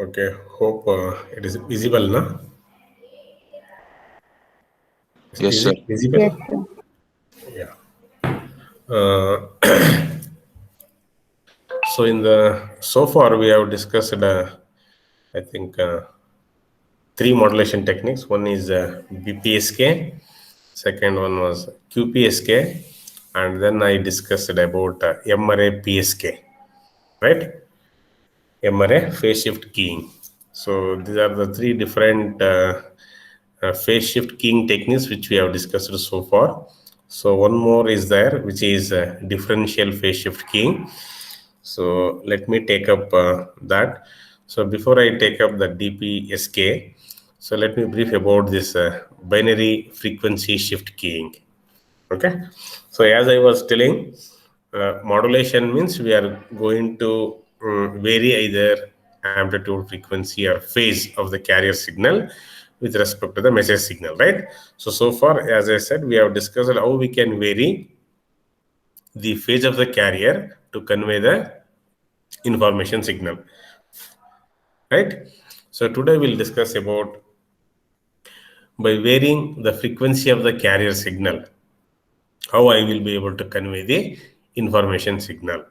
Okay, hope it is visible, na? Yes, Is sir. it visible? Yes, sir. Yeah. Uh, so so far we have discussed, I think, three modulation techniques. One is BPSK, second one was QPSK, and then I discussed about MRA PSK, right? MRA phase shift keying. So these are the three different phase shift keying techniques which we have discussed so far. So one more is there, which is differential phase shift keying. So let me take up that. So before I take up the DPSK, so let me brief about this binary frequency shift keying. Okay. So as I was telling, modulation means we are going to vary either amplitude, frequency, or phase of the carrier signal with respect to the message signal, right? So far, as I said, we have discussed how we can vary the phase of the carrier to convey the information signal, right? So today we'll discuss about by varying the frequency of the carrier signal, how I will be able to convey the information signal.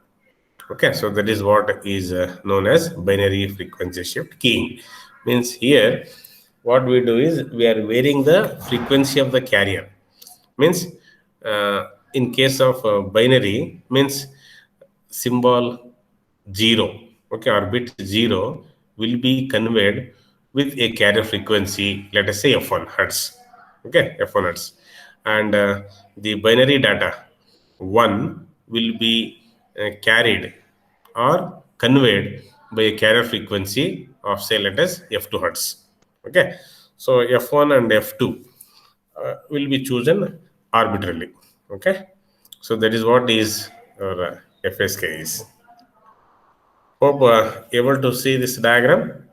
Okay, so that is what is known as binary frequency shift keying. Means here, what we do is we are varying the frequency of the carrier. Means in case of binary, means symbol 0, okay, or bit 0 will be conveyed with a carrier frequency, let us say f1 hertz. Okay, f1 hertz. And the binary data 1 will be carried or conveyed by a carrier frequency of, say, let us f2 hertz. Okay, so f1 and f2 will be chosen arbitrarily. Okay, so that is what is our FSK is. Hope able to see this diagram.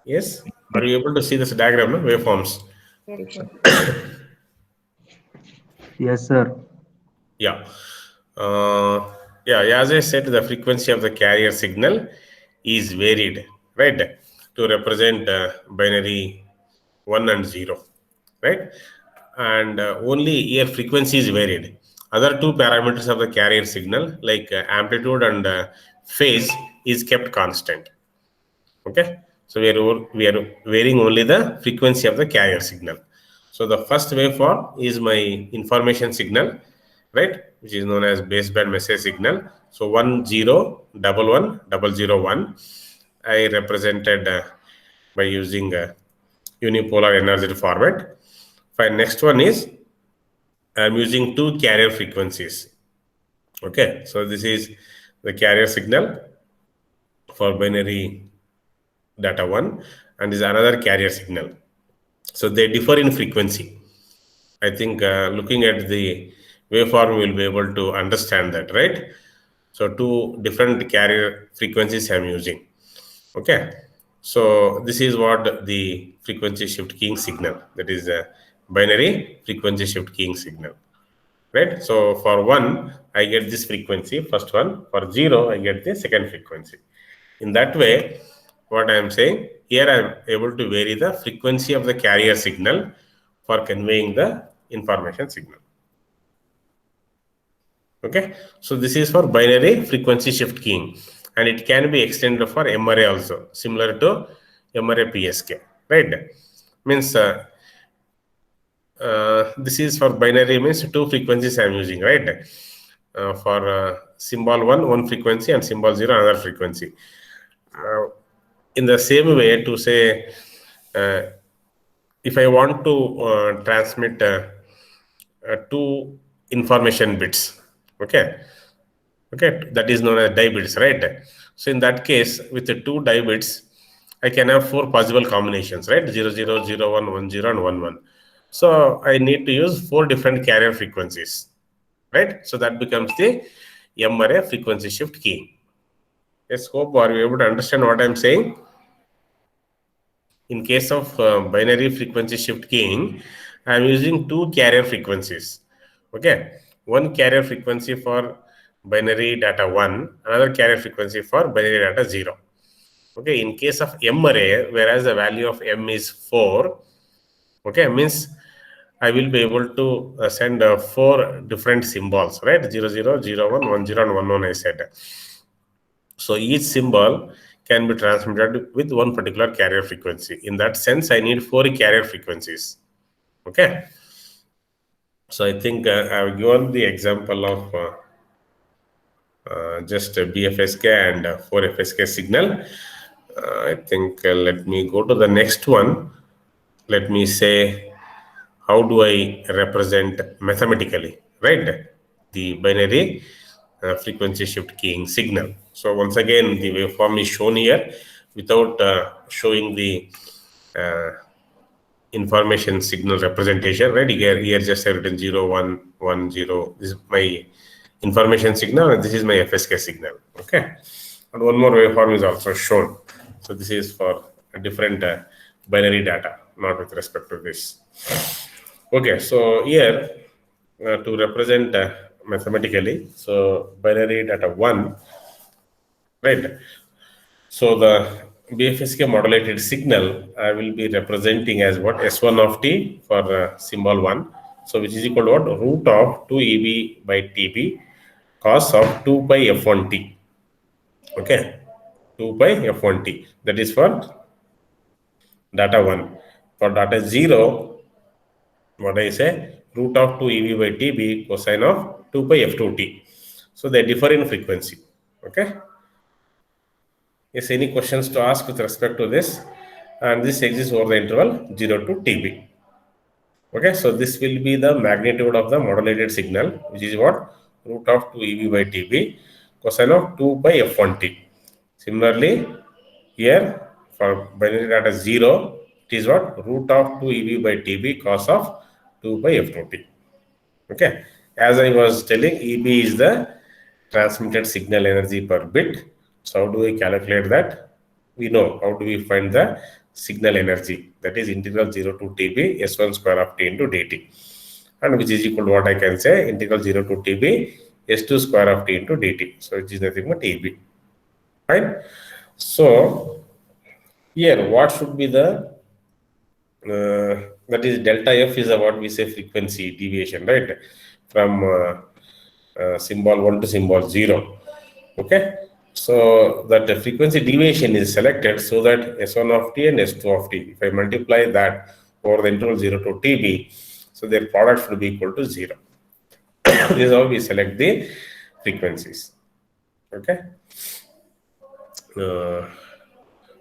Yes, are you able to see this diagram, no? Waveforms? Yes, Yes, sir. sir. Yes, sir. Yeah. Uh, yeah, as I said, the frequency of the carrier signal is varied, right? To represent binary 1 and 0, right? And only here frequency is varied. Other two parameters of the carrier signal, like amplitude and phase, is kept constant. Okay, so we are varying only the frequency of the carrier signal. So the first waveform is my information signal, right, which is known as baseband message signal. So 10110001 I represented by using unipolar energy format. Fine. Next one is I'm using two carrier frequencies. Okay, so this is the carrier signal for binary data 1 and is another carrier signal. So they differ in frequency. I think looking at the waveform, we'll be able to understand that, right? So two different carrier frequencies I'm using. Okay. So this is what the frequency shift keying signal, that is a binary frequency shift keying signal, right? So for 1, I get this frequency, first one. For 0, I get the second frequency. In that way, what I am saying, here I am able to vary the frequency of the carrier signal for conveying the information signal. Okay, so this is for binary frequency shift keying, and it can be extended for MRA also, similar to MRA PSK, right? Means this is for binary, means two frequencies I am using, right? For symbol 1, one frequency, and symbol 0, another frequency. In the same way, to say, if I want to transmit two information bits, okay, that is known as die bits, right? So in that case, with the two die bits, I can have four possible combinations, right? 0, 0, 0, 1, 1, 0, and 1, 1. So I need to use four different carrier frequencies, right? So that becomes the MRA frequency shift key. Yes, hope are you able to understand what I'm saying? In case of binary frequency shift keying, I'm using two carrier frequencies. Okay, one carrier frequency for binary data 1, another carrier frequency for binary data 0. Okay, in case of M array, whereas the value of M is 4, okay, means I will be able to send 4 different symbols, right? 0, 0, 0, 1, 1, 0, and 1, 1, I said. So each symbol can be transmitted with one particular carrier frequency. In that sense, I need 4 carrier frequencies. Okay. So I think I've given the example of just BFSK and 4FSK signal. I think let me go to the next one. Let me say, how do I represent mathematically, right? The binary frequency shift keying signal. So once again, the waveform is shown here without showing the uh, information signal representation, right? Here just have written 0, 1, 1, 0. This is my information signal and this is my FSK signal. Okay. And one more waveform is also shown. So this is for a different binary data, not with respect to this. Okay. So here to represent mathematically, so binary data 1, right? So the BFSK modulated signal I will be representing as what S1 of t for symbol 1. So which is equal to what? Root of 2 EB by TB cos of 2 pi F1t. Okay. 2 pi F1t. That is for data 1. For data 0, what I say? Root of 2 EB by TB cosine of 2 pi F2t. So they differ in frequency. Okay. Yes, any questions to ask with respect to this? And this exists over the interval 0 to TB. Okay, so this will be the magnitude of the modulated signal, which is what? Root of 2 EB by TB cosine of 2 by F1t. Similarly, here for binary data 0, it is what? Root of 2 EB by TB cos of 2 by F2t. Okay, as I was telling, EB is the transmitted signal energy per bit. So how do we calculate that? We know how do we find the signal energy, that is integral 0 to TB S1 square of t into dt, and which is equal to what I can say, integral 0 to TB S2 square of t into dt. So it is nothing but EB, right? So here what should be the that is delta F is what we say frequency deviation, right? From symbol 1 to symbol 0. Okay. So that the frequency deviation is selected so that S1 of t and S2 of t, if I multiply that over the interval 0 to TB, so their product should be equal to 0. This is how we select the frequencies. Okay.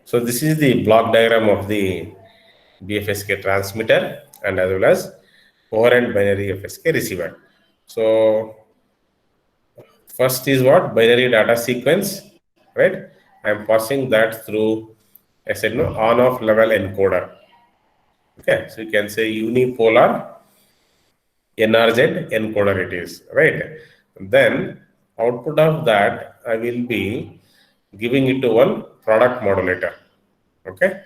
So this is the block diagram of the BFSK transmitter and as well as coherent binary FSK receiver. So first is what? Binary data sequence, right? I'm passing that through, I said no, on-off level encoder. Okay, so you can say unipolar NRZ encoder it is, right? Then output of that I will be giving it to one product modulator. Okay,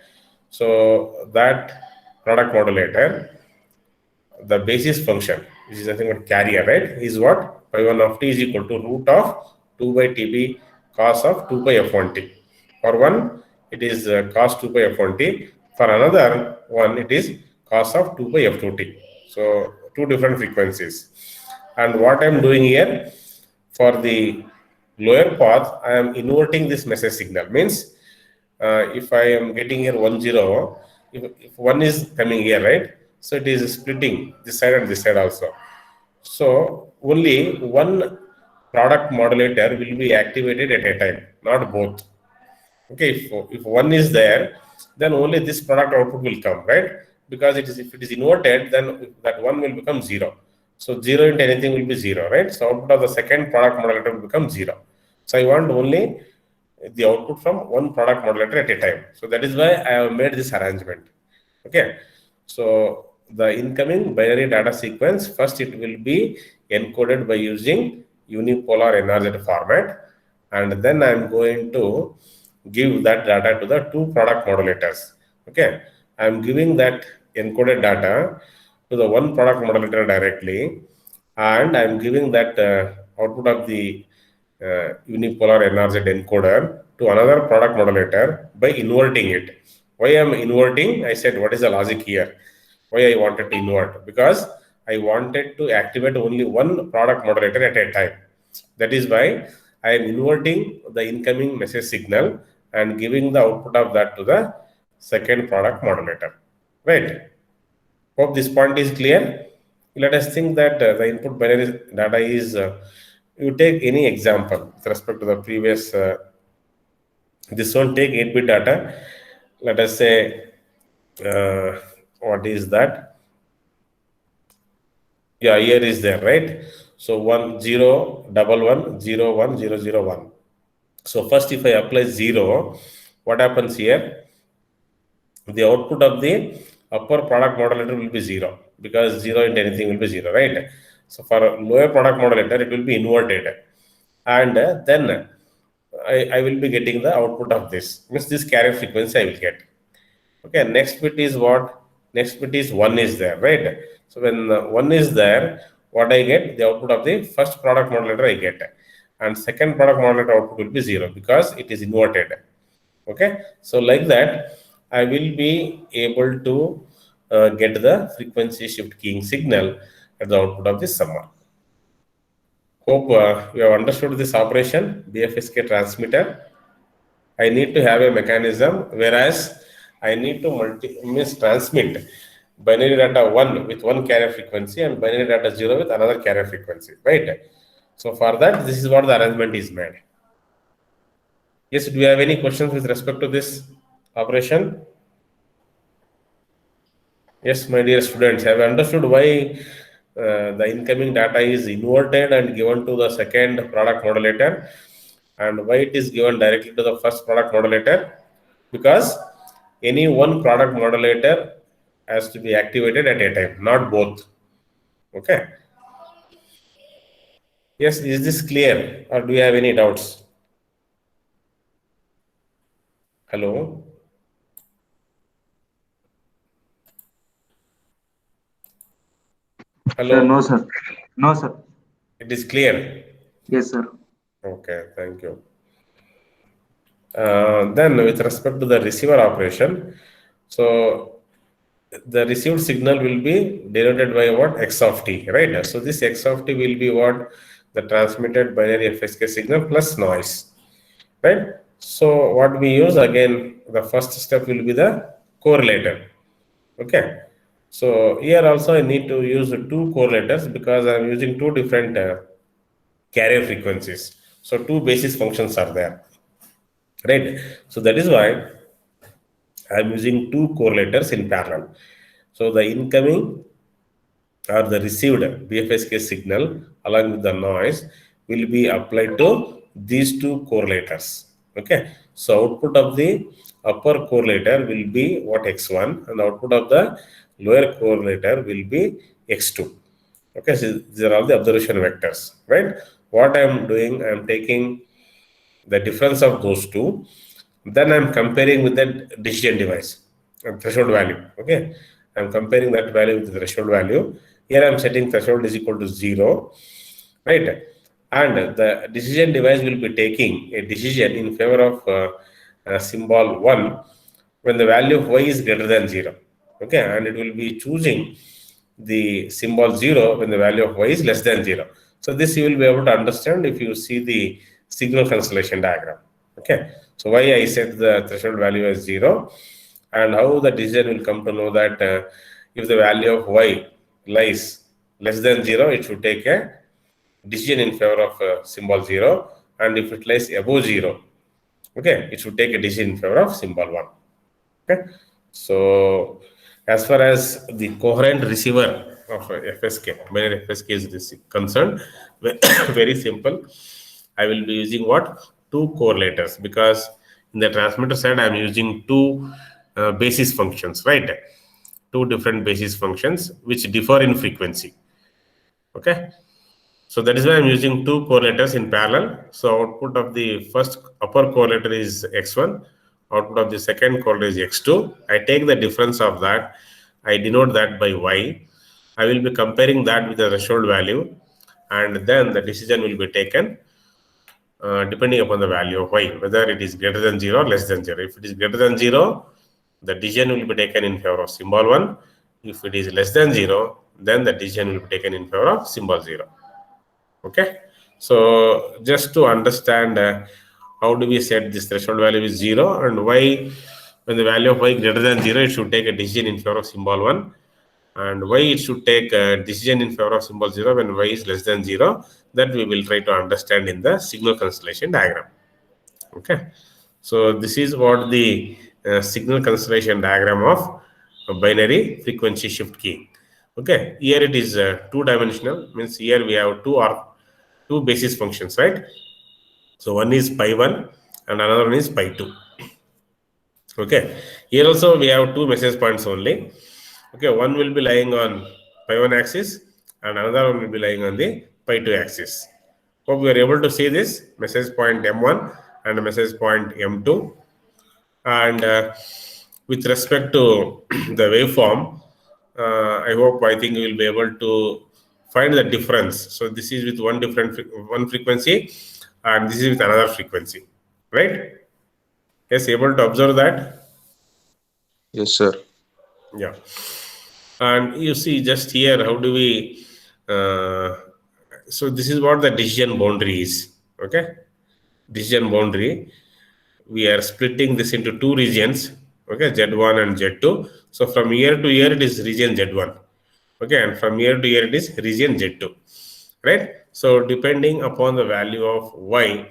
so that product modulator, the basis function, which is nothing but carrier, right, is what? Phi 1 of t is equal to root of 2 by TB cos of 2 by F1t. For one, it is cos 2 by F1t. For another one, it is cos of 2 by F2t. So, two different frequencies. And what I am doing here, for the lower path, I am inverting this message signal. Means, if I am getting here 1, 0, if 1 is coming here, right? So it is splitting this side and this side also. So only one product modulator will be activated at a time, not both. Okay, if one is there, then only this product output will come, right? Because it is, if it is inverted, then that one will become 0. So 0 into anything will be 0, right? So output of the second product modulator will become 0. So I want only the output from one product modulator at a time. So that is why I have made this arrangement. Okay. So the incoming binary data sequence, first it will be encoded by using unipolar NRZ format, and then I am going to give that data to the two product modulators. Okay, I am giving that encoded data to the one product modulator directly, and I am giving that output of the product modulator to the other product modulator directly. Okay, so I am giving that encoded data to the one product modulator directly, and I am giving that output of the product modulator to the other product modulator directly. Okay, so I am giving that encoded data to the one product modulator directly, and I am giving that unipolar NRZ encoder to another product modulator by inverting it. Why I am inverting? I said, what is the logic here? Why I wanted to invert? Because I wanted to activate only one product modulator at a time. That is why I am inverting the incoming message signal and giving the output of that to the second product modulator. Right? Hope this point is clear. Let us think that the input binary data is, you take any example with respect to the previous, this one take 8-bit data. Let us say, what is that? Yeah, here is there, right? So 1 0 1 1 0 1 0 0 1. So first, if I apply 0, what happens here? The output of the upper product modulator will be 0, because 0 into anything will be 0, right? So for a lower product modulator, it will be inverted, and then I will be getting the output of this. Means this carrier frequency I will get. Okay, next bit is what? Next bit is 1 is there, right? So when 1 is there, what I get? The output of the first product modulator I get, and second product modulator output will be 0, because it is inverted. Okay, so like that I will be able to get the frequency shift keying signal at the output of this summer. Hope you have understood this operation, BFSK transmitter. I need to have a mechanism, whereas I need to transmit binary data 1 with one carrier frequency and binary data 0 with another carrier frequency, right? So for that, this is what the arrangement is made. Yes, do you have any questions with respect to this operation? Yes, my dear students, have you understood why the incoming data is inverted and given to the second product modulator, and why it is given directly to the first product modulator? Because any one product modulator has to be activated at a time, not both. Okay. Yes, is this clear, or do you have any doubts? Hello? Sir, no, Hello? sir. No, sir. It is clear. Yes, sir. Okay, thank you. Then with respect to the receiver operation, so the received signal will be denoted by what? X of t, right? So this X of t will be what? The transmitted binary FSK signal plus noise, right? So what we use, again, the first step will be the correlator. Okay. So here also I need to use two correlators, because I am using two different carrier frequencies. So two basis functions are there, right? So that is why I am using two correlators in parallel. So the incoming or the received BFSK signal along with the noise will be applied to these two correlators. Okay, so output of the upper correlator will be what? X1, and output of the lower correlator will be X2. Okay, so these are all the observation vectors, right? What I am doing, I am taking the difference of those two, then I'm comparing with the decision device threshold value. Okay, I'm comparing that value with the threshold value. Here I'm setting threshold is equal to 0, right? And the decision device will be taking a decision in favor of symbol 1 when the value of y is greater than 0. Okay, and it will be choosing the symbol 0 when the value of y is less than 0. So this you will be able to understand if you see the signal constellation diagram. Okay, so why I set the threshold value as 0, and how the decision will come to know that if the value of y lies less than 0, it should take a decision in favor of symbol 0, and if it lies above 0, okay, it should take a decision in favor of symbol 1. Okay, so as far as the coherent receiver of FSK, binary FSK is concerned, very simple. I will be using what? Two correlators, because in the transmitter side I am using two basis functions, right? Two different basis functions which differ in frequency. Okay, so that is why I'm using two correlators in parallel. So output of the first upper correlator is X1, output of the second correlator is X2. I take the difference of that, I denote that by Y. I will be comparing that with the threshold value, and then the decision will be taken depending upon the value of y, whether it is greater than 0 or less than 0. If it is greater than 0, the decision will be taken in favor of symbol 1. If it is less than 0, then the decision will be taken in favor of symbol 0. Okay, so just to understand how do we set this threshold value is 0, and why when the value of y greater than 0, it should take a decision in favor of symbol 1, and why it should take a decision in favor of symbol 0 when y is less than 0, that we will try to understand in the signal constellation diagram. Okay, so this is what the signal constellation diagram of a binary frequency shift key. Okay, here it is two-dimensional, means here we have two basis functions, right? So one is pi1 and another one is pi2. Okay, here also we have two message points only. Okay, one will be lying on pi1 axis and another one will be lying on the pi2 axis. Hope we are able to see this message point M1 and message point M2. And with respect to the waveform, I think we will be able to find the difference. So this is with one frequency, and this is with another frequency, right? Yes, able to observe that? Yes, sir. Yeah. And you see just here, how do we, so this is what the decision boundary is, okay? Decision boundary, we are splitting this into two regions, okay, Z1 and Z2. So from here to here, it is region Z1, okay, and from here to here, it is region Z2, right? So depending upon the value of y,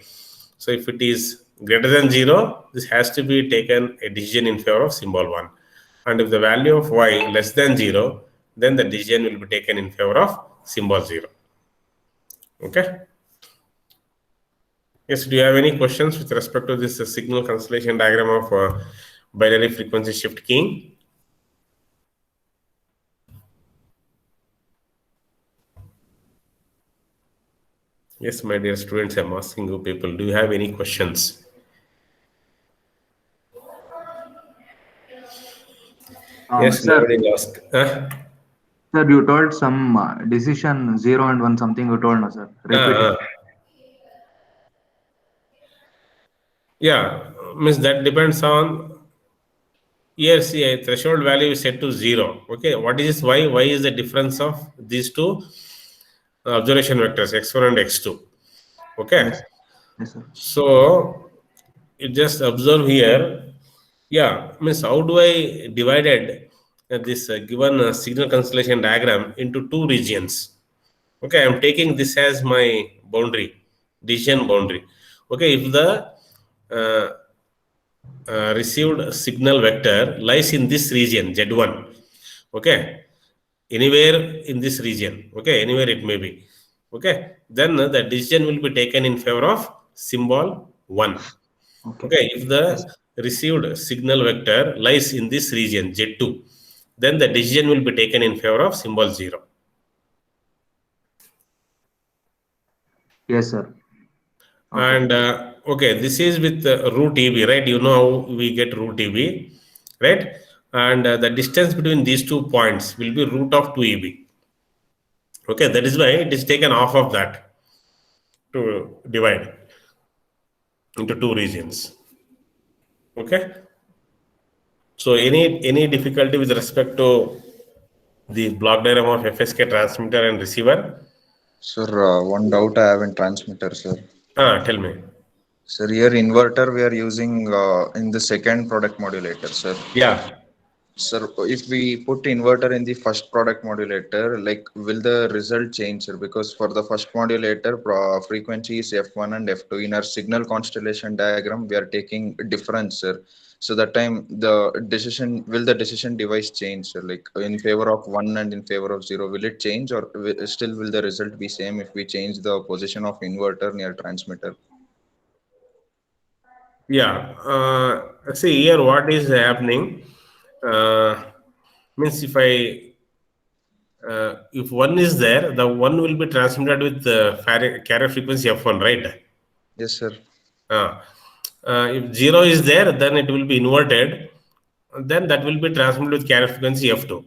so if it is greater than 0, this has to be taken a decision in favor of symbol 1. And if the value of y less than 0, then the decision will be taken in favor of symbol 0. Okay. Yes, do you have any questions with respect to this signal constellation diagram of binary frequency shift keying? Yes, my dear students, I'm asking you people, do you have any questions? Yes, Sir, nobody asked. sir, you told some decision 0 and 1 something you told, no, sir. Repeat it. Uh, yeah, means that depends on, yes, yeah, threshold value is set to 0. Okay, what is y? Y is the difference of these two observation vectors, x1 and x2. Okay, Yes, yes, sir. so you just observe here. Yeah, means how do I divided this given signal constellation diagram into two regions? Okay, I'm taking this as my boundary, decision boundary. Okay, if the uh, received signal vector lies in this region Z1, okay, anywhere in this region, okay, anywhere it may be, okay, then the decision will be taken in favor of symbol 1. Okay. Okay, if the Yes. received signal vector lies in this region Z2, then the decision will be taken in favor of symbol 0. Yes, sir. Okay. And okay, this is with root EB, right? You know how we get root EB, right? And the distance between these 2 points will be root of 2 EB. Okay, that is why it is taken off of that to divide into two regions. Okay. So any difficulty with respect to the block diagram of FSK transmitter and receiver? Sir, one doubt I have in transmitter, sir. Tell me. Sir, here inverter we are using in the second product modulator, sir. Yeah. Sir, if we put inverter in the first product modulator, like will the result change, sir? Because for the first modulator, frequency is F1 and F2. In our signal constellation diagram, we are taking difference, sir. So that time will the decision device change, sir? Like in favor of 1 and in favor of 0, will it change, or still will the result be same if we change the position of inverter near transmitter? Yeah. See here, what is happening? Uh, Means if one is there, the one will be transmitted with the carrier frequency F1, right? Yes, sir. Uh, if 0 is there, then it will be inverted. Then that will be transmitted with carrier frequency F2.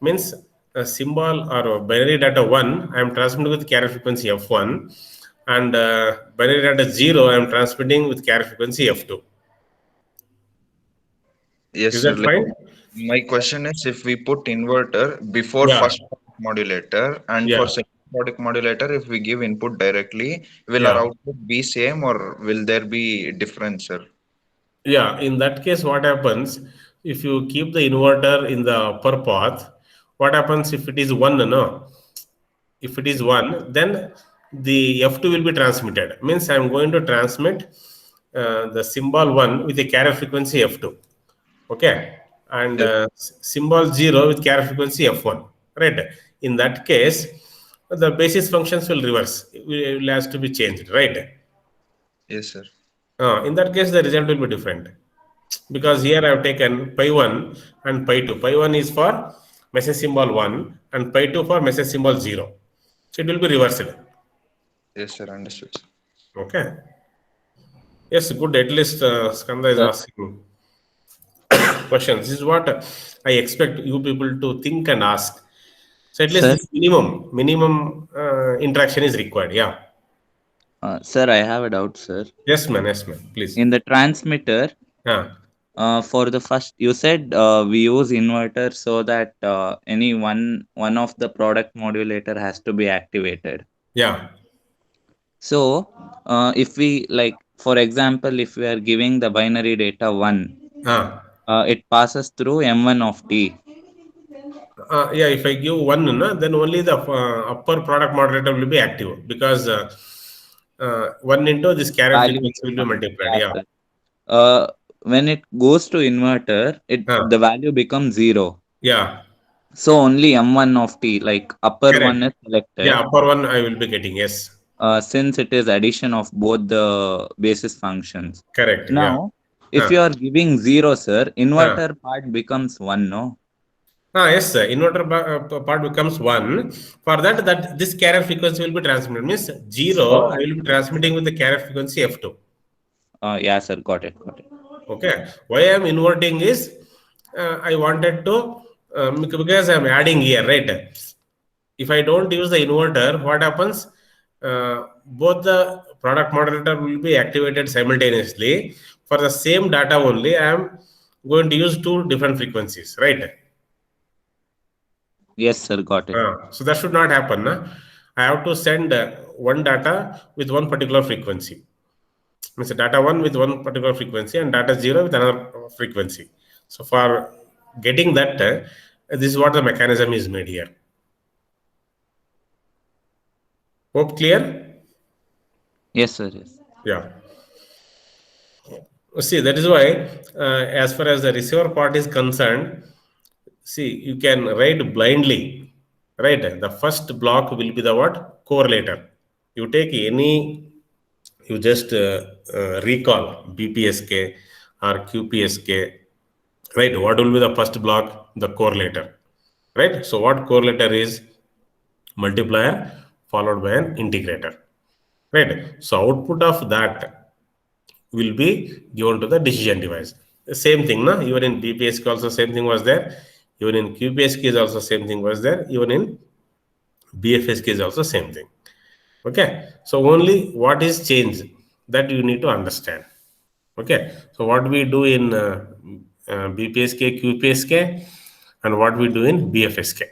Means a symbol or a binary data 1, I am transmitting with carrier frequency F1. and binary data 0, I am transmitting with carrier frequency F2. Yes, Is sir. that Like fine? my question is, if we put inverter before Yeah, first product modulator and for yeah, second product modulator, if we give input directly, will our yeah. output be same or will there be difference, sir? Yeah, in that case, what happens if you keep the inverter in the upper path? What happens if it is 1? No, if it is 1, then the F2 will be transmitted. Means I am going to transmit the symbol 1 with a carrier frequency F2. Okay, and Yes, symbol 0 with carrier frequency F1. Right. In that case, the basis functions will reverse. It will has to be changed. Right. yes, sir. In that case, the result will be different because here I have taken pi 1 and pi 2. Pi 1 is for message symbol 1 and pi 2 for message symbol 0. So it will be reversed. Yes, sir. Understood. Okay. Yes, good. At least Skanda is Sir, asking questions. This is what I expect you people to think and ask. So at least sir, this minimum interaction is required. Yeah. sir, I have a doubt, sir. Yes, man. Yes, man. Please. In the transmitter, Yeah. for the first, you said we use inverter so that any one of the product modulator has to be activated. Yeah. So, if we like, for example, if we are giving the binary data 1, Ah. it passes through M1 of T. Yeah, if I give one, no, then only the upper product moderator will be active because 1 into this carrier Value frequency will be becomes, multiplied. yeah, Yeah. sir. When it goes to inverter, the Ah, value becomes 0. yeah. So only M1 of T, like upper Correct. one is Yeah, selected, upper one I will be getting. Yes. since it is addition of both the basis functions. Correct. Yeah. Now, if you Ah, are giving 0, sir, ah. inverter part becomes 1, no? Yes, sir. Inverter part becomes 1. For that this carrier frequency will be transmitted. Means 0, I Okay. will be transmitting with the carrier frequency F2. Yeah, sir, got it, got it. Okay. Why I am inverting is I wanted to because I am adding here, right? If I don't use the inverter, what happens? Both the product moderator will be activated simultaneously. For the same data only, I am going to use two different frequencies, right? Yes, sir, got it. So that should not happen. Na? I have to send one data with one particular frequency. Means data 1 with one particular frequency and data 0 with another frequency. So for getting that, this is what the mechanism is made here. Hope clear? Yes, sir, yes. Yeah. See, that is why, as far as the receiver part is concerned, see, you can write blindly, right? The first block will be the what? Correlator. You take any, you just recall BPSK or QPSK, right? What will be the first block? The correlator, right? So, what correlator is? Multiplier followed by an integrator, right? So, output of that will be given to the decision device. The same thing, na? Even in BPSK also same thing was there. Even in QPSK is also same thing was there. Even in BFSK is also same thing. Okay. So only what is changed that you need to understand. Okay. So what we do in BPSK, QPSK, and what we do in BFSK.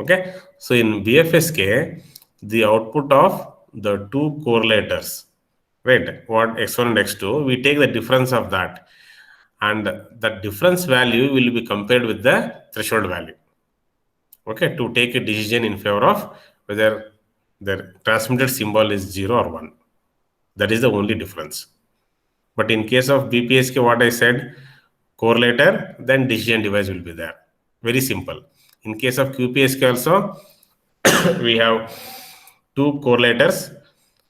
Okay. So in BFSK, the output of the two correlators, right? What x1 and x2, we take the difference of that, and the difference value will be compared with the threshold value. Okay, to take a decision in favor of whether the transmitted symbol is 0 or 1. That is the only difference. But in case of BPSK, what I said, correlator, then decision device will be there. Very simple. In case of QPSK also, we have two correlators,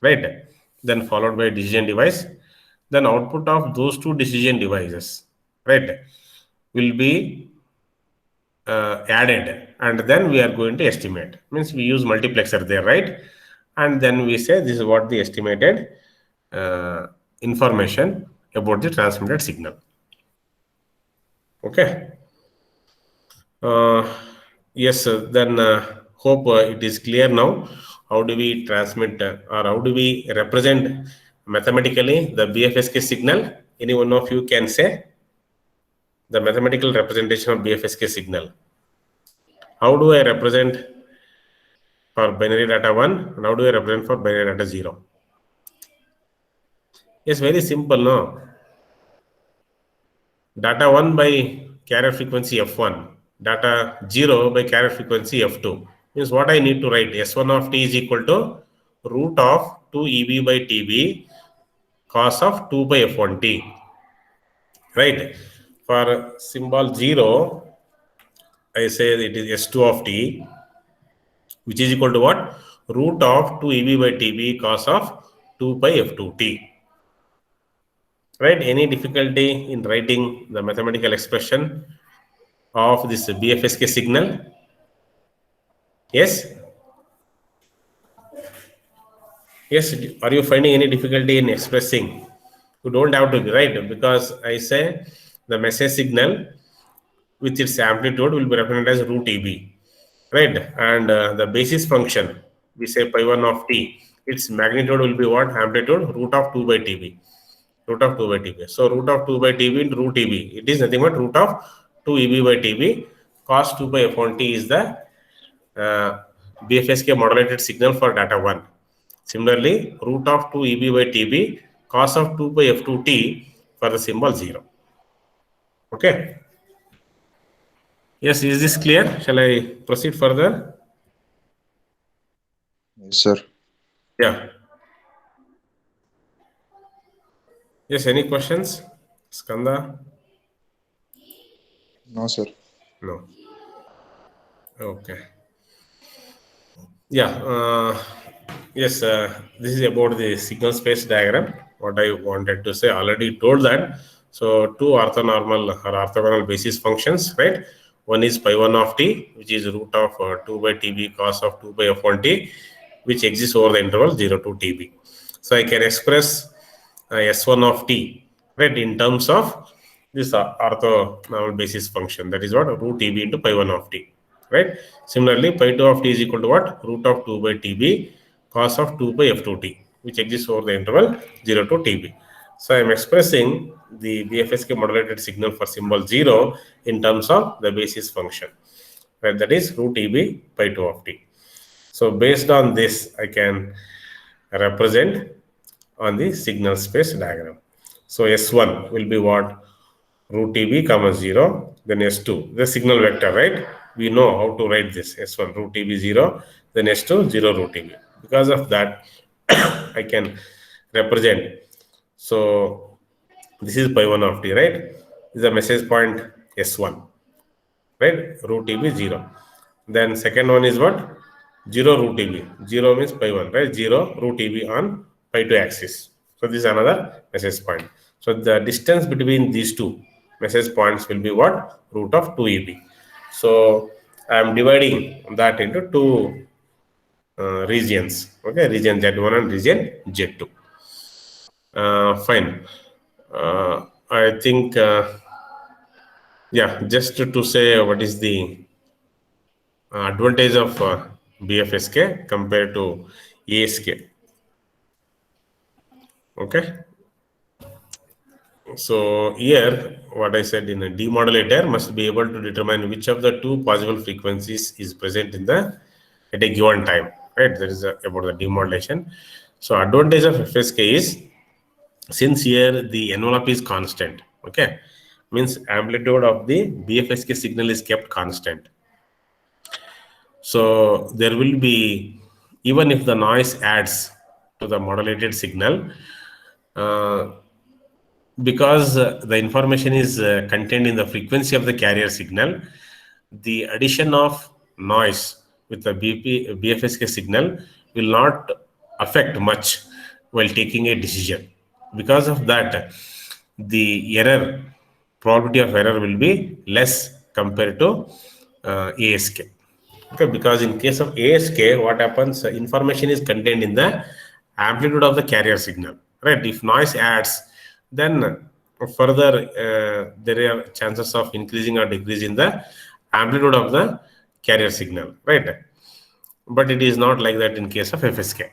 right? Then followed by decision device. Then output of those two decision devices, right, will be added, and then we are going to estimate. Means we use multiplexer there, right? And then we say this is what the estimated uh, information about the transmitted signal. Okay. uh, yes, then hope it is clear now how do we transmit or how do we represent mathematically the BFSK signal? Any one of you can say the mathematical representation of BFSK signal. How do I represent for binary data 1 and how do I represent for binary data 0? It's very simple, no? Data 1 by carrier frequency f1, data 0 by carrier frequency f2. Means what I need to write, S1 of t is equal to root of 2 EB by TB cos of 2 by f1t. Right? For symbol 0, I say it is S2 of t, which is equal to what? Root of 2 EB by TB cos of 2 by f2t. Right? Any difficulty in writing the mathematical expression of this BFSK signal? Yes? Yes, are you finding any difficulty in expressing? You don't have to be, right? Because I say the message signal with its amplitude will be represented as root EB, right? And the basis function, we say pi 1 of t, its magnitude will be what? Amplitude root of 2 by TB. Root of 2 by TB. So root of 2 by TB into root EB. It is nothing but root of 2 EB by TB. Cos 2 by f1t is the BFSK modulated signal for data 1. Similarly, root of 2 EB by TB, cos of 2 by f2t for the symbol 0. Okay. Yes, is this clear? Shall I proceed further? Yes, sir. Yeah. Yes, any questions? Skanda? No, sir. No. Okay. Yeah. Yes, this is about the signal space diagram. What I wanted to say, already told that. So two orthonormal or orthogonal basis functions, right? One is pi 1 of t, which is root of 2 by TB cos of 2 by f1t, which exists over the interval 0 to TB. So I can express S1 of t, right, in terms of this orthonormal basis function. That is what? Root TB into pi 1 of t. Right. Similarly, pi 2 of t is equal to what? Root of 2 by TB cos of 2 by f2t, which exists over the interval 0 to TB. So I am expressing the BFSK modulated signal for symbol 0 in terms of the basis function. Right, that is root TB pi 2 of t. So based on this, I can represent on the signal space diagram. So S1 will be what? Root TB comma 0, then S2, the signal vector, right? We know how to write this. S1 root TB 0, then S2 0 root TB. Because of that, I can represent. So this is pi 1 of t, right? This is the message point S1, right? Root TB 0. Then second one is what? 0 root TB. 0 means pi 1, right? 0 root TB on pi 2 axis. So this is another message point. So the distance between these two message points will be what? Root of 2 EB. So I am dividing that into two regions. Okay, region Z1 and region Z2. Fine. I think, yeah, just to say what is the advantage of BFSK compared to ASK. Okay. So here, what I said, in a demodulator must be able to determine which of the two possible frequencies is present in the at a given time. Right. That is about the demodulation. So advantage of FSK is, since here the envelope is constant. Okay. Means amplitude of the BFSK signal is kept constant. So there will be, even if the noise adds to the modulated signal, uh, because the information is contained in the frequency of the carrier signal, the addition of noise with the BFSK signal will not affect much while taking a decision. Because of that, the error, probability of error will be less compared to ASK. Okay, because in case of ASK, what happens? Information is contained in the amplitude of the carrier signal. Right? If noise adds, then further there are chances of increasing or decreasing the amplitude of the carrier signal. Right? but it is not like that in case of FSK.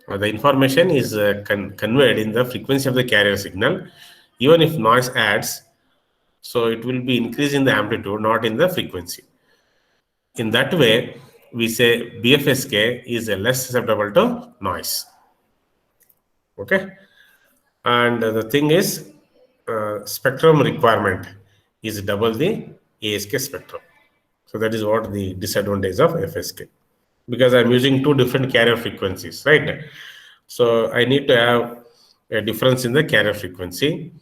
The information is conveyed in the frequency of the carrier signal, even if noise adds, so it will be increased in the amplitude, not in the frequency. In that way, we say BFSK is less susceptible to noise. Okay, and the thing is, spectrum requirement is double the ASK spectrum. So that is what the disadvantage of FSK, because I'm using two different carrier frequencies, right? So I need to have a difference in the carrier frequency.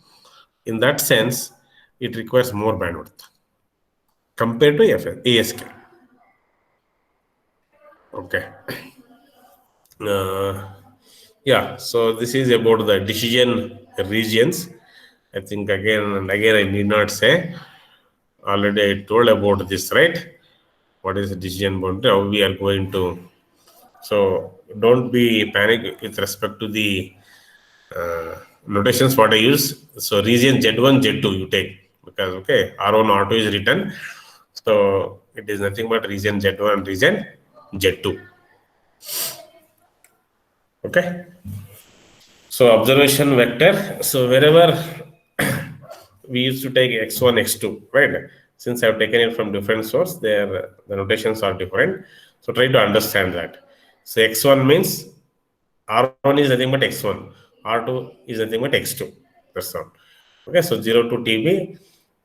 In that sense, it requires more bandwidth compared to ASK. Okay. Uh, yeah, so this is about the decision regions. I think again and again I need not say. Already I told about this, right? What is the decision boundary? How we are going to. So don't be panic with respect to the notations what I use. So region Z1, Z2 you take, because okay, R1, R2 is written. So it is nothing but region Z1 and region Z2. Okay. So observation vector. So wherever we used to take x1, x2, right? Since I've taken it from different source, the notations are different. So try to understand that. So x1 means R1 is nothing but x1, R2 is nothing but x2. That's all. Okay, so 0 to TB,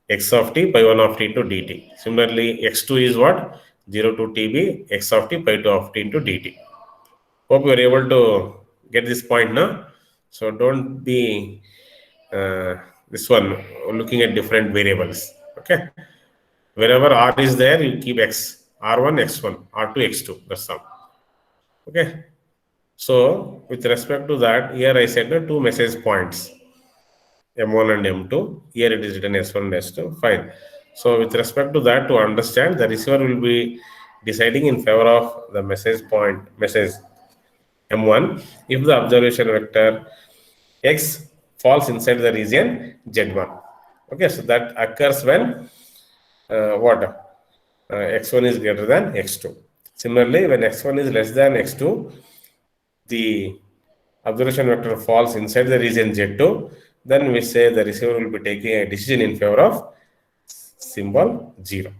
x of t, pi 1 of t into dt. Similarly, x2 is what? 0 to TB, x of t, pi 2 of t into dt. Hope you are able to get this point now. So don't be this one looking at different variables. Okay, wherever r is there, you keep x, r1, x1, r2, x2. That's all. Okay. So with respect to that, here I said the two message points, M1 and M2. Here it is written S1 and S2. Fine. So with respect to that, to understand, the receiver will be deciding in favor of the message point, message M1, if the observation vector X falls inside the region Z1. Okay, so that occurs when X1 is greater than X2. Similarly, when X1 is less than X2, the observation vector falls inside the region Z2, then we say the receiver will be taking a decision in favor of symbol 0.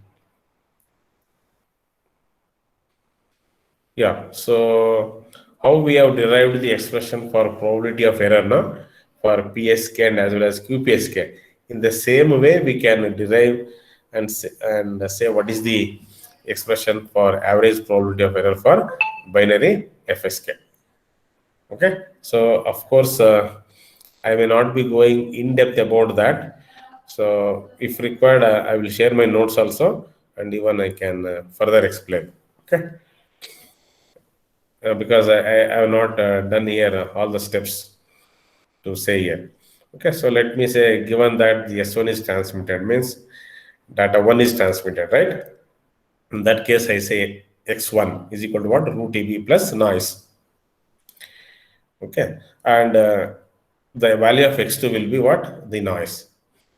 Yeah, so how we have derived the expression for probability of error now for PSK and as well as QPSK. In the same way, we can derive and say what is the expression for average probability of error for binary FSK. Okay, so of course, I may not be going in depth about that. So if required, I will share my notes also, and even I can further explain. Okay, because I have not done here all the steps to say here. Okay, so let me say, given that the S1 is transmitted, means data 1 is transmitted, right? In that case, I say x1 is equal to what? Root EB plus noise. Okay, and the value of x2 will be what? The noise.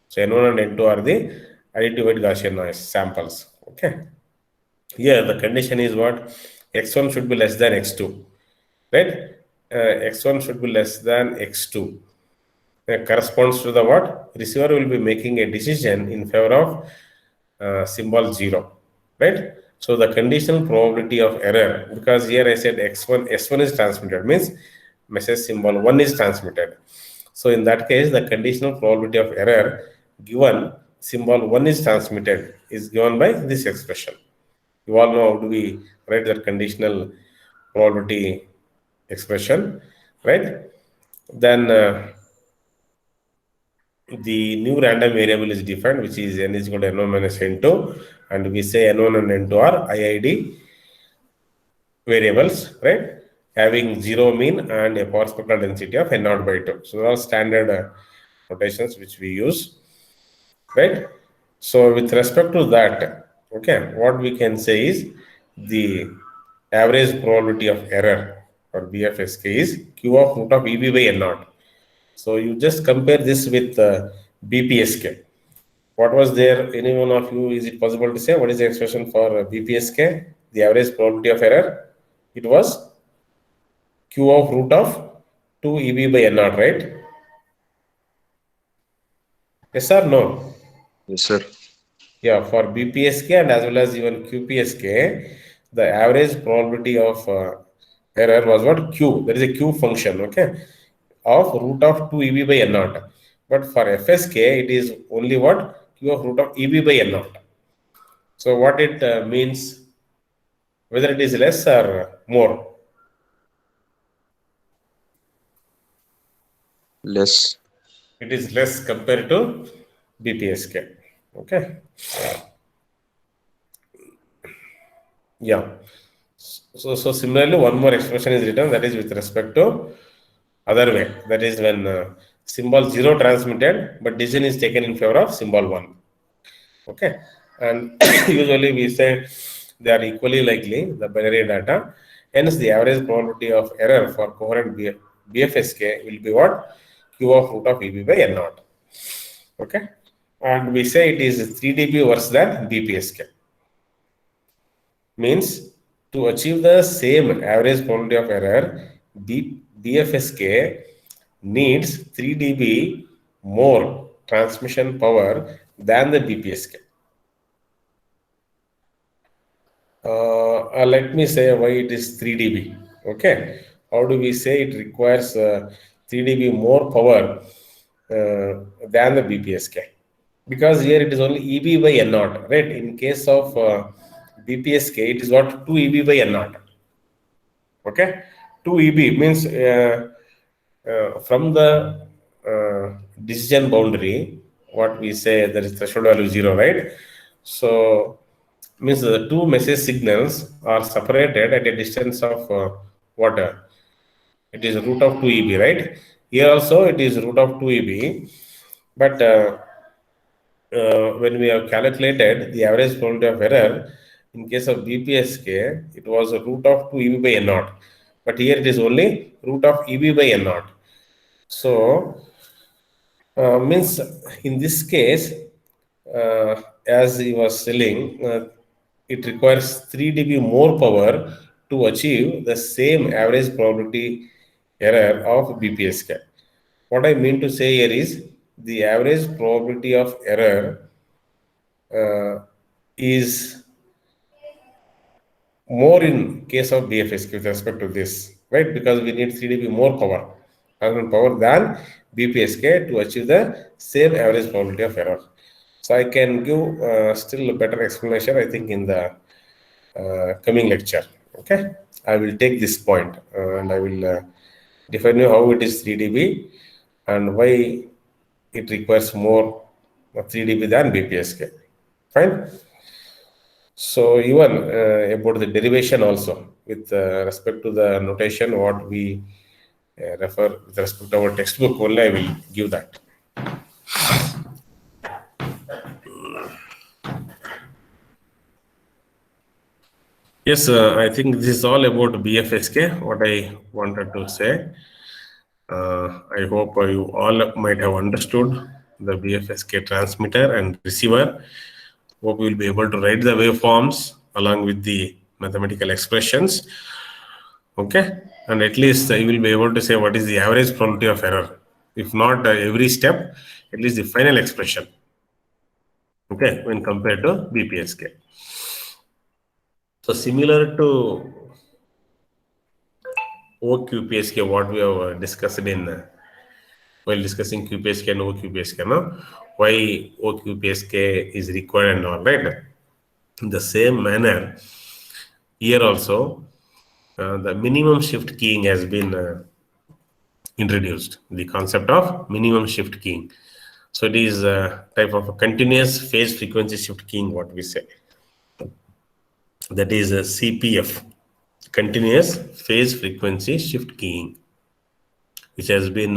So n1 and n2 are the additive weight Gaussian noise samples. Okay, here the condition is what? X1 should be less than x2, right? X1 should be less than x2. Corresponds to the what? Receiver will be making a decision in favor of symbol 0, right? So the conditional probability of error, because here I said x1, s1 is transmitted, means message symbol 1 is transmitted. So in that case, the conditional probability of error given symbol 1 is transmitted is given by this expression. You all know how do we write that conditional probability expression, right? Then the new random variable is defined, which is n is equal to n1 minus n2, and we say n1 and n2 are IID variables, right? Having zero mean and a power spectral density of n naught by 2. So, all standard notations which we use, right? So, with respect to that, okay, what we can say is the average probability of error for BFSK is Q of root of EB by n naught. So, you just compare this with BPSK. What was there? Any one of you, is it possible to say what is the expression for BPSK, the average probability of error? It was Q of root of 2 EB by N naught, right? Yes or no? Yes, sir. Yeah, for BPSK and as well as even QPSK, the average probability of error was what? Q. There is a Q function, okay, of root of 2 EB by N naught. But for FSK, it is only what? Q of root of EB by N naught. So what it means, whether it is less or more? Less. It is less compared to BPSK. Okay. Yeah. So similarly, one more expression is written, that is with respect to other way. That is when symbol 0 transmitted, but decision is taken in favor of symbol 1. Okay. And usually we say they are equally likely, the binary data. Hence, the average probability of error for coherent BFSK will be what? Q of root of EB by N naught. Okay. And we say it is 3 dB worse than BPSK. Means to achieve the same average probability of error, BFSK needs 3 dB more transmission power than the BPSK. Let me say why it is 3 dB. Okay, how do we say it requires 3 dB more power than the BPSK? Because here it is only EB by N naught, right? In case of BPSK, it is what 2 EB by N naught. Okay, 2 EB means from the decision boundary, what we say there is threshold value 0, right? So means the two message signals are separated at a distance of what? It is root of 2 EB, right? Here also it is root of 2 EB, but when we have calculated the average probability of error, in case of BPSK, it was a root of 2 EB by N naught. But here it is only root of EB by N naught. So, means in this case, as he was telling, it requires 3 dB more power to achieve the same average probability error of BPSK. What I mean to say here is the average probability of error is more in case of BFSK with respect to this, right? Because we need 3 dB more power, than BPSK to achieve the same average probability of error. So I can give still a better explanation, I think, in the coming lecture. Okay, I will take this point and I will define you how it is 3 dB and why it requires more 3 dB than BPSK. Fine. So even about the derivation also with respect to the notation, what we refer with respect to our textbook only, I will give that. Yes, I think this is all about BFSK, what I wanted to say. I hope you all might have understood the BFSK transmitter and receiver. Hope you will be able to write the waveforms along with the mathematical expressions. Okay, and at least you will be able to say what is the average probability of error. If not every step, at least the final expression. Okay, when compared to BPSK. So similar to OQPSK, what we have discussed in while discussing QPSK and OQPSK, no? Why OQPSK is required and all, right? In the same manner, here also, the minimum shift keying has been introduced, the concept of minimum shift keying. So it is a type of a continuous phase frequency shift keying, what we say. That is a CPF, continuous phase frequency shift keying, which has been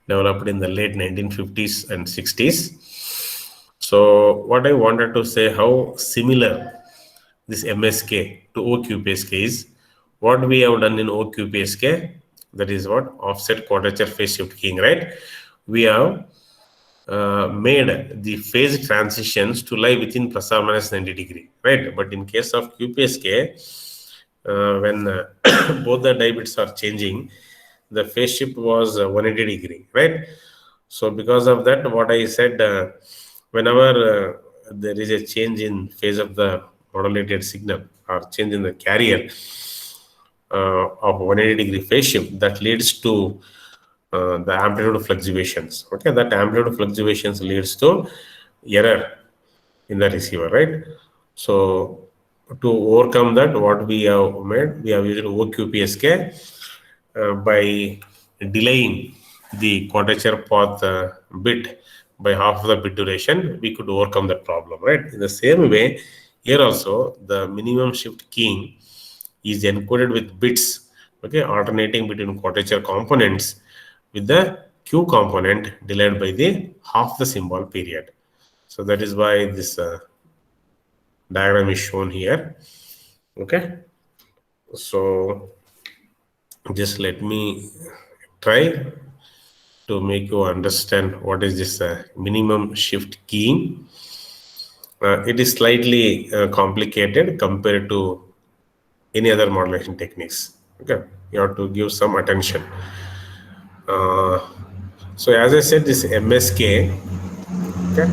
developed in the late 1950s and 60s. So what I wanted to say, how similar this MSK to OQPSK is, what we have done in OQPSK, that is what offset quadrature phase shift keying, right? We have made the phase transitions to lie within plus or minus 90 degree, right? But in case of QPSK, when both the die bits are changing, the phase shift was 180-degree, right? So because of that, what I said, whenever there is a change in phase of the modulated signal or change in the carrier of 180-degree phase shift, that leads to the amplitude fluctuations. Okay, that amplitude fluctuations leads to error in the receiver, right? So to overcome that, what we have made, we have used OQPSK by delaying the quadrature path bit by half of the bit duration. We could overcome that problem, right? In the same way, here also the minimum shift keying is encoded with bits, okay, alternating between quadrature components with the Q component delayed by the half the symbol period. So that is why this diagram is shown here. Okay, so just let me try to make you understand what is this minimum shift keying. It is slightly complicated compared to any other modulation techniques. Okay, you have to give some attention. uh, so as I said, this MSK, okay,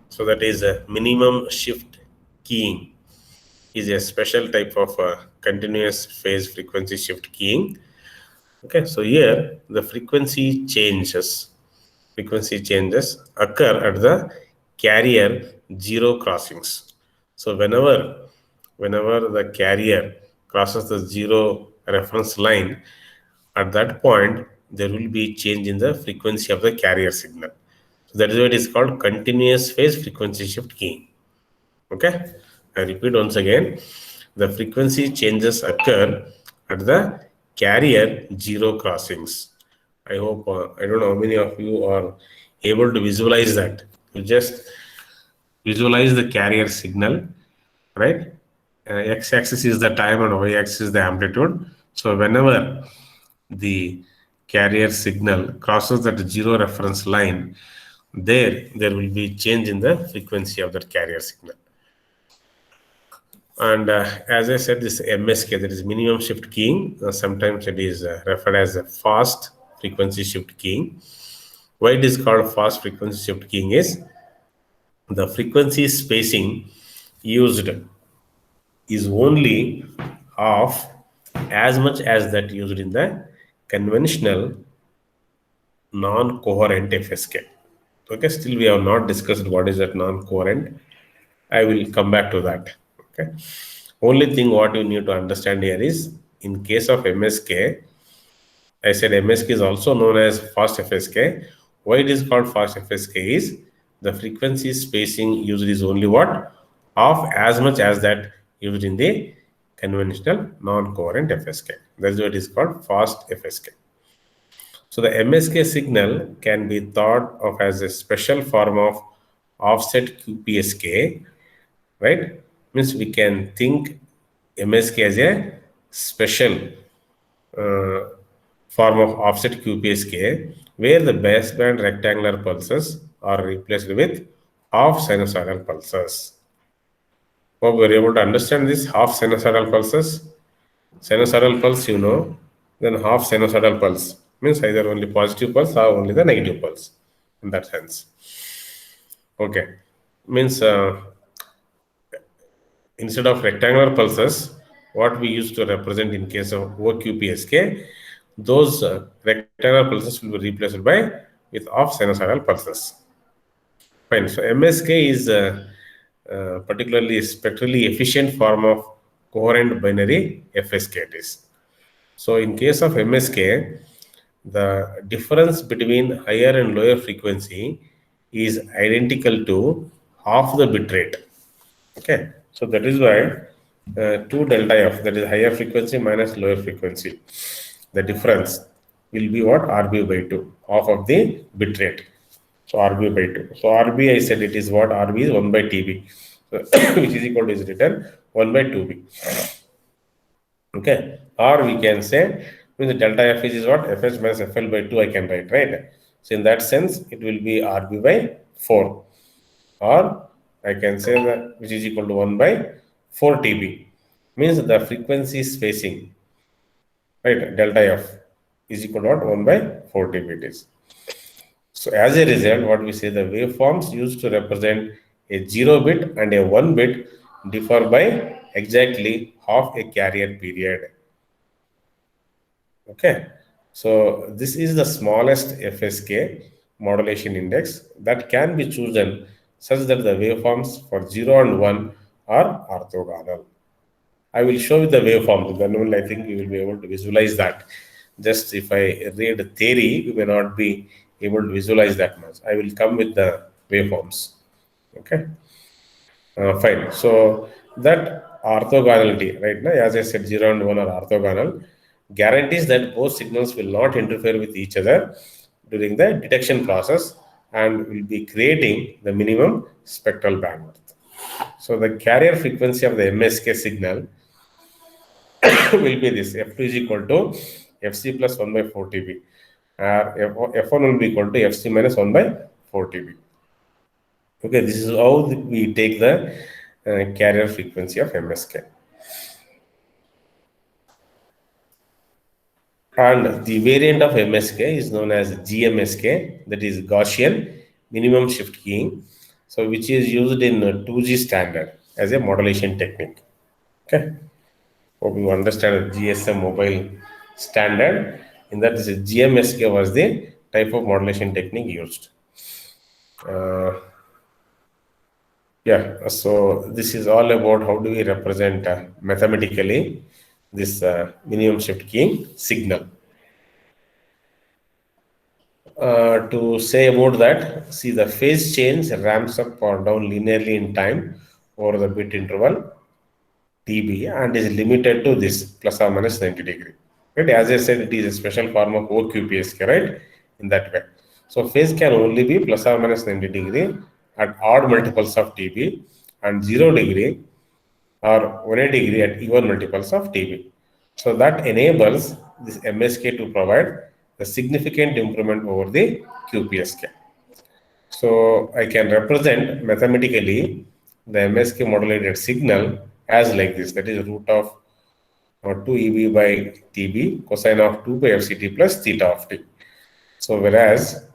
so that is a minimum shift keying is a special type of continuous phase frequency shift keying. Okay, so here the frequency changes occur at the carrier zero crossings. So whenever the carrier crosses the zero reference line, at that point there will be change in the frequency of the carrier signal. So that is why it is called continuous phase frequency shift keying. Okay, I repeat once again, the frequency changes occur at the carrier zero crossings. I hope, I don't know how many of you are able to visualize that. You just visualize the carrier signal, right? X-axis is the time and Y-axis is the amplitude. So whenever the carrier signal crosses that zero reference line, there will be change in the frequency of that carrier signal. And as I said, this MSK, that is minimum shift keying, sometimes it is referred as a fast frequency shift keying. Why it is called fast frequency shift keying is the frequency spacing used is only half as much as that used in the conventional non-coherent FSK. Okay, still we have not discussed what is that non-coherent. I will come back to that. Okay. Only thing what you need to understand here is, in case of MSK, I said MSK is also known as fast FSK. Why it is called fast FSK is the frequency spacing used is only what? Half as much as that used in the conventional non-coherent FSK. That's why it is called fast FSK. So the MSK signal can be thought of as a special form of offset QPSK, right? Means we can think MSK as a special uh, form of offset QPSK, where the baseband rectangular pulses are replaced with half sinusoidal pulses. Hope we are able to understand this half sinusoidal pulses. Sinusoidal pulse, you know, then half sinusoidal pulse means either only positive pulse or only the negative pulse in that sense. Okay, means instead of rectangular pulses, what we used to represent in case of OQPSK, those rectangular pulses will be replaced by with off sinusoidal pulses. Fine. So MSK is particularly spectrally efficient form of coherent binary FSK it is. So in case of MSK, the difference between higher and lower frequency is identical to half the bit rate. Okay, so that is why 2 delta f, that is higher frequency minus lower frequency, the difference will be what? RB by 2, half of the bit rate. So RB by 2. So RB, I said it is what? RB is 1 by TB, so, which is equal to, is written 1 by 2B. Okay, or we can say, when the delta f is what? Fh minus Fl by 2 I can write, right? So in that sense, it will be RB by 4. or I can say that which is equal to 1 by 4 TB. Means the frequency spacing, right? Delta F is equal to what? 1 by 4 TB it is. So as a result, what we say, the waveforms used to represent a 0 bit and a 1 bit differ by exactly half a carrier period. Okay, so this is the smallest FSK modulation index that can be chosen such that the waveforms for 0 and 1 are orthogonal. I will show you the waveform, then only I think you will be able to visualize that. Just if I read theory, you may not be able to visualize that much. I will come with the waveforms. Okay, fine. So that orthogonality, right now, as I said, 0 and 1 are orthogonal, guarantees that both signals will not interfere with each other during the detection process and will be creating the minimum spectral bandwidth. So the carrier frequency of the MSK signal will be this: F2 is equal to Fc plus 1 by 4 TB. F1 will be equal to Fc minus 1 by 4 TB. Okay, this is how we take the carrier frequency of MSK. And the variant of MSK is known as GMSK, that is Gaussian minimum shift keying, so which is used in 2G standard as a modulation technique. Okay, hope you understand the GSM mobile standard. In that, this is GMSK was the type of modulation technique used. Yeah, so this is all about how do we represent mathematically this minimum shift keying signal. To say about that, see the phase change ramps up or down linearly in time over the bit interval TB and is limited to this plus or minus 90 degree. Right? As I said, it is a special form of OQPSK, right? In that way. So phase can only be plus or minus 90 degree at odd multiples of TB and 0 degree or 180 degree at even multiples of TB. So that enables this MSK to provide the significant improvement over the QPSK. So I can represent mathematically the MSK modulated signal as like this, that is root of 2 EB by TB cosine of 2 by FCT plus theta of t. So whereas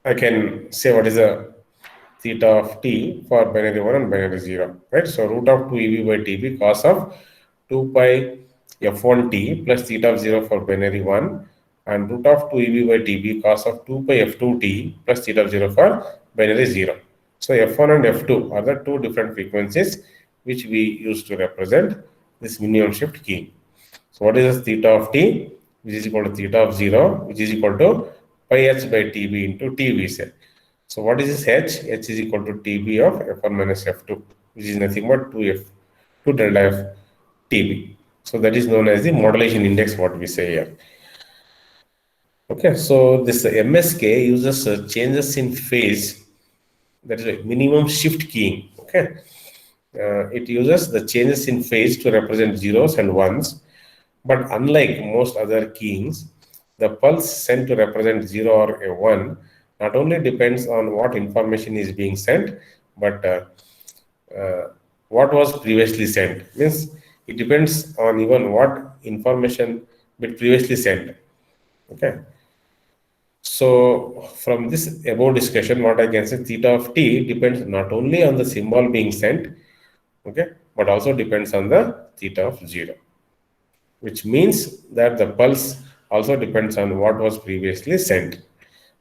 I can say what is the theta of t for binary 1 and binary 0, right? So root of 2 EB by TB cos of 2 pi f1t plus theta of 0 for binary 1 and root of 2 EB by TB cos of 2 pi f2t plus theta of 0 for binary 0. So f1 and f2 are the two different frequencies which we use to represent this minimum shift key. So what is this theta of t, which is equal to theta of 0, which is equal to pi h by TB into t we say. So what is this h? H is equal to TB of f1 minus f2, which is nothing but 2 delta f TB. So that is known as the modulation index, what we say here. Okay, so this MSK uses changes in phase, that is a minimum shift keying. Okay, it uses the changes in phase to represent zeros and ones, but unlike most other keyings, the pulse sent to represent 0 or a 1 not only depends on what information is being sent, but what was previously sent. Means it depends on even what information bit previously sent. Okay. So from this above discussion, what I can say, theta of t depends not only on the symbol being sent, okay, but also depends on the theta of 0, which means that the pulse also depends on what was previously sent.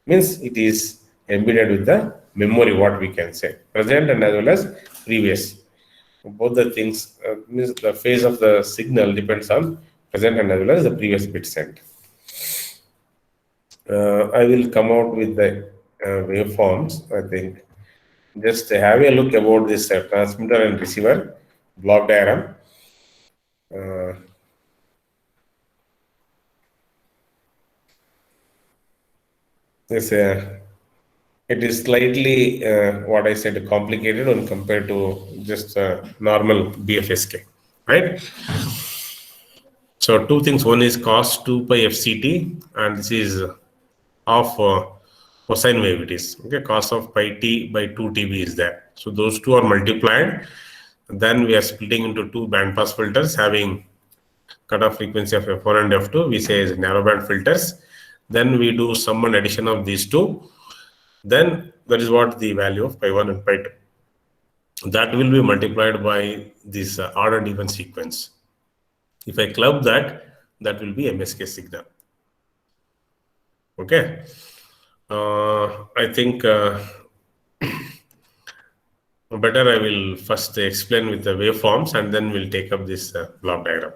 Means it is embedded with the memory, what we can say, present and as well as previous. Both the things means the phase of the signal depends on present and as well as the previous bit sent. I will come out with the waveforms, I think. Just have a look about this transmitter and receiver block diagram. This it is slightly what I said complicated when compared to just normal BFSK, right? So two things. One is cos 2 pi FCT, and this is of cosine wave it is. Okay, cos of pi t by 2 TB is there. So those two are multiplied. Then we are splitting into two bandpass filters having cutoff frequency of f1 and f2. We say is narrowband filters. Then we do sum and addition of these two. Then that is what the value of pi 1 and pi 2. That will be multiplied by this odd and even sequence. If I club that, that will be MSK signal. Okay. I think better I will first explain with the waveforms and then we'll take up this block diagram.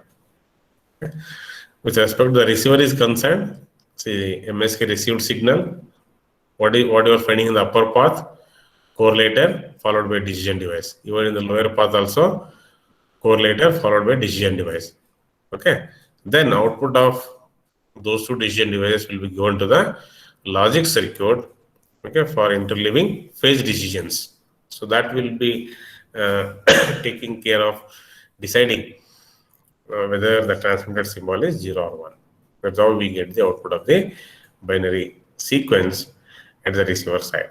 Okay. With respect to the receiver is concerned, see MSK received signal. What you are finding in the upper path? Correlator followed by decision device. Even in the lower path also, correlator followed by decision device. Okay. Then output of those two decision devices will be given to the logic circuit, okay, for interleaving phase decisions. So that will be taking care of deciding whether the transmitted symbol is 0 or 1. That's how we get the output of the binary sequence at the receiver side.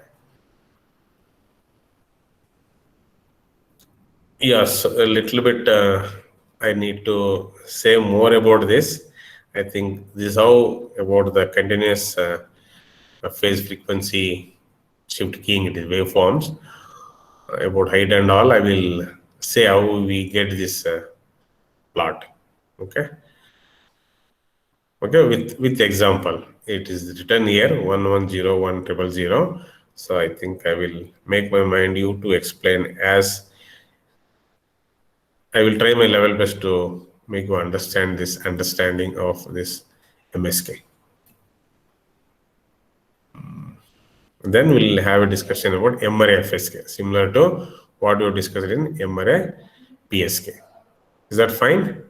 Yes, a little bit I need to say more about this. I think this is how about the continuous phase frequency shift keying it is waveforms. About height and all, I will say how we get this plot. Okay. Okay, with example, it is written here 110100. So I think I will make my mind you to explain as I will try my level best to make you understand this understanding of this MSK. Then we'll have a discussion about MRA FSK, similar to what we discussed in MRA PSK. Is that fine?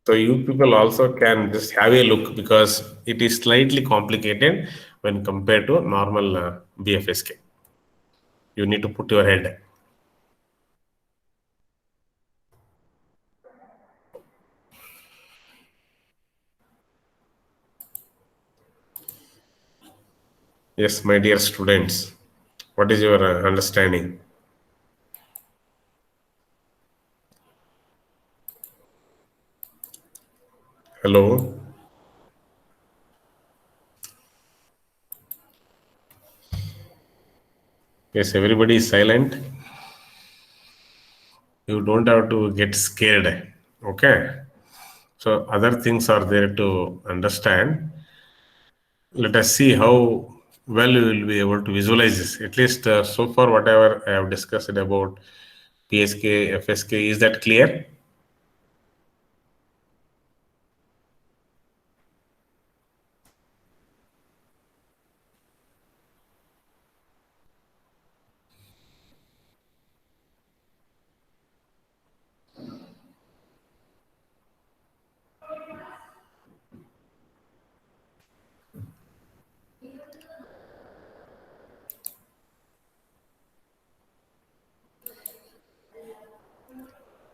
So you people also can just have a look because it is slightly complicated when compared to normal BFSK. You need to put your head. Yes, my dear students, what is your understanding? Hello? Yes, everybody is silent. You don't have to get scared. Okay. So other things are there to understand. Let us see how well you will be able to visualize this. At least so far, whatever I have discussed about PSK, FSK, is that clear?